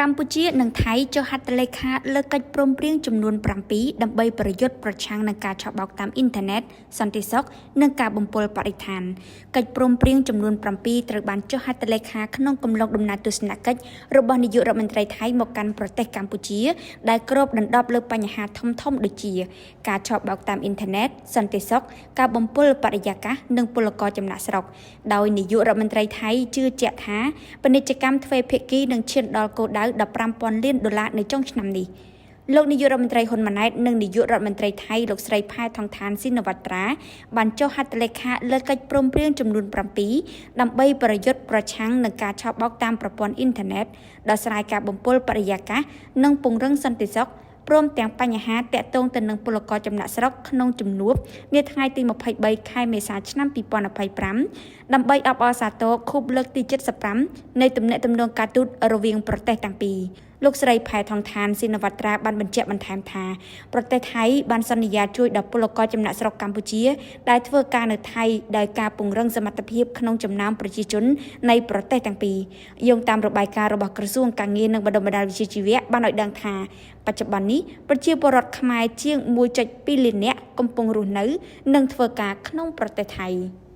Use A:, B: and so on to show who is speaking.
A: កម្ពុជានិងថៃចុះហត្ថលេខាលើកិច្ចព្រមព្រៀងចំនួន7ដើម្បីប្រយុទ្ធប្រឆាំងនឹងការឆបោកតាមអ៊ីនធឺណិតសន្តិសុខនិងការបំពុលបរិស្ថានកិច្ចព្រមព្រៀងចំនួន7ត្រូវបានចុះហត្ថលេខាក្នុងកំឡុងដំណើរទស្សនកិច្ចរបស់នាយករដ្ឋមន្ត្រីថៃមកកាន់ប្រទេសកម្ពុជាដែលគ្របដណ្ដប់លើបញ្ហាធំៗដូចជាការឆបោកតាមអ៊ីនធឺណិតសន្តិសុខការបំពុលបរិយាកាសនិងពលករចំណាក់ស្រុកដោយនាយករដ្ឋមន្ត្រីថៃជឿជាក់ថាពាណិជ្ជកម្មទ្វេភាគីនឹងឈានដល់គោលដៅ$15,000 លាននៅចុងឆ្នាំនេះលោកនាយករដ្ឋមន្ត្រីហ៊ុនម៉ាណែតនិងនាយករដ្ឋមន្ត្រីថៃលោកស្រីផែថងថានស៊ីនវត្រាបានចុះហត្ថលេខាលើកិច្ចព្រមព្រៀងចំនួន7ដើម្បីប្រយុទ្ធប្រឆាំងនឹងការឆបោកតាមប្រព័ន្ធអ៊ីនធឺណិតដោះស្រាយការបំពុលបរិយាកាសនិងពង្រឹងសន្តិសុខព្រមទាំងបញ្ហាតាក់ទងទៅនឹងពលករចំណាក់ស្រុកក្នុងជំនួបនាថ្ងៃទី23ខែមេសាឆ្នាំ2025ដើម្បីអបអរសាទរខួបលើកទី75នៃទំនាក់ទំនងការទូតរវាងប្រទេសទាំងពីរលោកស្រីផែថងថានស៊ីនវត្រាបានបញ្ជាក់បន្ថែមថាប្រទេសថៃបានសន្យាជួយដល់ពលករចំណាក់ស្រុកកម្ពុជាដែលធ្វើការនៅថៃដោយការពង្រឹងសមត្ថភាពក្នុងចំណោមប្រជាជននៃប្រទេសទាំងពីរយោងតាមរបាយការណ៍របស់ក្រសួងការងារនិងបណ្ដុំបណ្ដាលវិជ្ជាជីវៈបានឲ្យដឹងថាបច្ចុប្បន្ននេះប្រជាពលរដ្ឋខ្មែរជាង 1.2 លាននាក់កំពុងរស់នៅនិងធ្វើការក្នុងប្រទេសថៃ